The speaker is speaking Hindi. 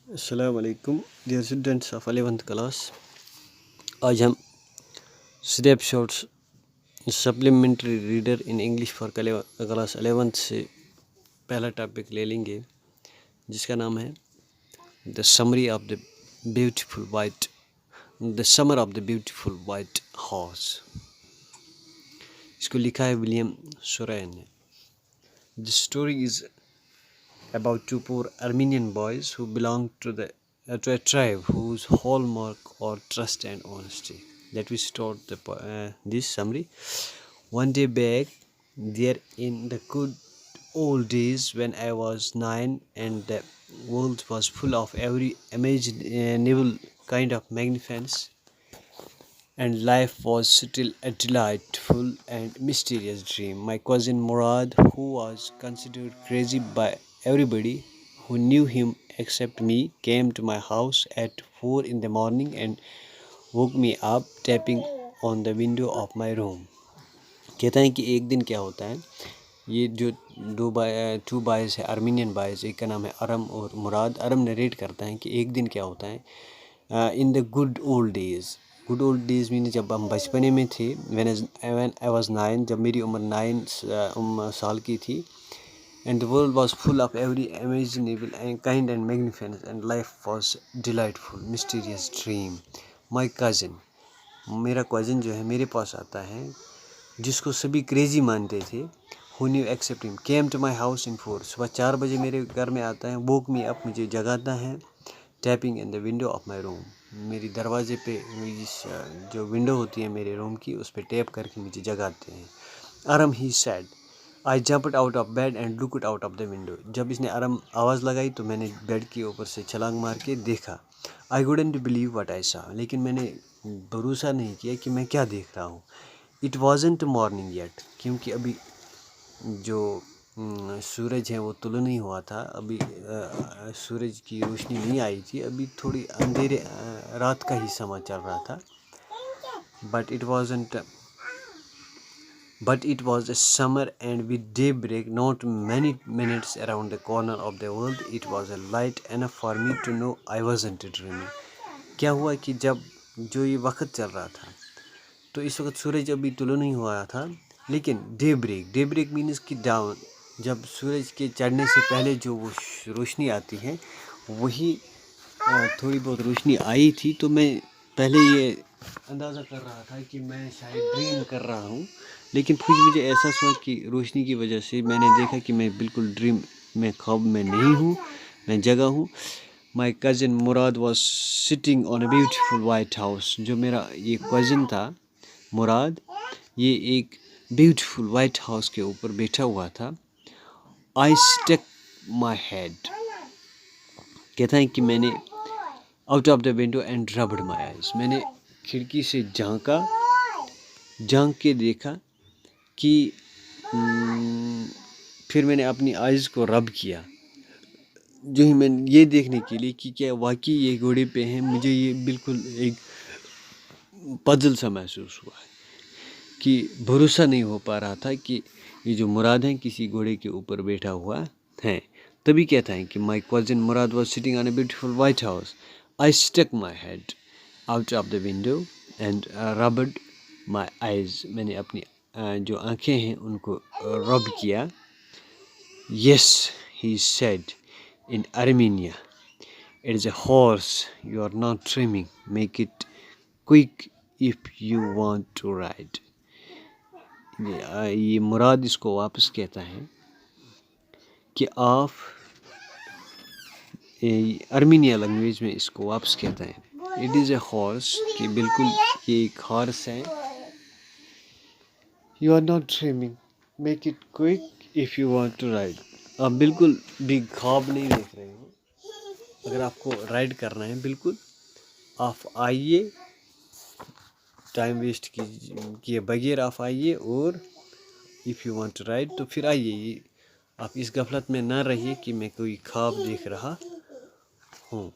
अस्सलामुअलैकुम dear students of 11th class. आज हम snapshots supplementary reader in English for class 11th से पहला टॉपिक ले लेंगे, जिसका नाम है the summary of the beautiful white the summer of the beautiful white horse. इसको लिखा है विलियम सोरेन ने। The story is about two poor Armenian boys who belonged to a tribe whose hallmark are trust and honesty. Let me start this summary. One day back there in the good old days when I was 9 and the world was full of every imaginable kind of magnificence and life was still a delightful and mysterious dream. My cousin Murad, who was considered crazy by everybody who knew him except me, came to my house at 4 in the morning and woke me up tapping on the window of my room. कहता है कि एक दिन क्या होता है, ये जो टू बॉयज़ है, आर्मीनियन बॉयज़, एक का नाम है अरम और मुराद। अरम नरेट करता है कि एक दिन क्या होता है in the good old days mean जब हम बचपने में थे। व्हेन आई वाज 9, जब मेरी उम्र 9 साल की थी। And the world was full of every imaginable and kind and magnificent and life was delightful mysterious dream. My cousin, मेरा कज़न जो है मेरे पास आता है, जिसको सभी क्रेजी मानते थे, who knew except him, came to my house in 4। सुबह 4 बजे मेरे घर में आता है, वोक मी अप, मुझे जगाता है, tapping in the window of my room, मेरी दरवाजे पे जो विंडो होती है मेरे रूम की, उस पर टैप करके मुझे जगाते हैं। Aram he said, I jumped out of bed and looked out of the window. जब इसने अरम आवाज़ लगाई तो मैंने बेड के ऊपर से छलांग मार के देखा। I couldn't believe what I saw, लेकिन मैंने भरोसा नहीं किया कि मैं क्या देख रहा हूँ। इट वॉजंट मॉर्निंग येट, क्योंकि अभी जो सूरज है वो तुलो नहीं हुआ था, अभी सूरज की रोशनी नहीं आई थी, अभी थोड़ी अंधेरे रात का ही समय चल रहा था। But it was a summer and with daybreak not many minutes around the corner of the world it was a light enough for me to know I wasn't dreaming. क्या हुआ कि जब जो ये वक्त चल रहा था, तो इस वक्त सूरज अभी तुलो नहीं हुआ था, लेकिन डेब्रेक मीन्स कि डाउन, जब सूरज के चढ़ने से पहले जो वो रोशनी आती है, वही थोड़ी बहुत रोशनी आई थी। तो मैं पहले ये अंदाज़ा कर रहा था कि मैं शायद ड्रीम कर रहा हूँ, लेकिन फिर मुझे एहसास हुआ कि रोशनी की वजह से मैंने देखा कि मैं बिल्कुल ड्रीम में, ख्वाब में नहीं हूँ, मैं जगह हूँ। माई cousin Murad was sitting on a beautiful white house. जो मेरा ये कज़न था मुराद, ये एक ब्यूटीफुल वाइट हाउस के ऊपर बैठा हुआ था। आई स्टक माई हेड, कहता है कि मैंने out of the window and rubbed my eyes, मैंने खिड़की से झांक के देखा कि फिर मैंने अपनी आइज़ को रब किया, जो ही मैं ये देखने के लिए कि क्या वाकई ये घोड़े पे हैं। मुझे ये बिल्कुल एक पजल सा महसूस हुआ है कि भरोसा नहीं हो पा रहा था कि ये जो मुराद हैं किसी घोड़े के ऊपर बैठा हुआ है। तभी कहता है कि my cousin Murad was sitting on a beautiful white house. I stuck my head out of the window and rubbed my eyes, मैंने अपनी जो आँखें हैं उनको रब किया। Yes he said in Armenia, it is a horse, you are not dreaming, make it quick if you want to ride. ये मुराद इसको वापस कहता है कि आप, आर्मीनिया लैंग्वेज में इसको वापस कहता है, इट इज़ ए हॉर्स, कि बिल्कुल ये एक हॉर्स है। You are not dreaming, make it quick if you want to ride, आप बिल्कुल भी ख्वाब नहीं देख रहे हो। अगर आपको राइड करना है, बिल्कुल आप आइए, टाइम वेस्ट किए बगैर आप आइए, और if you want to ride, तो फिर आइए। आप इस गफलत में ना रहिए कि मैं कोई ख्वाब देख रहा हूँ।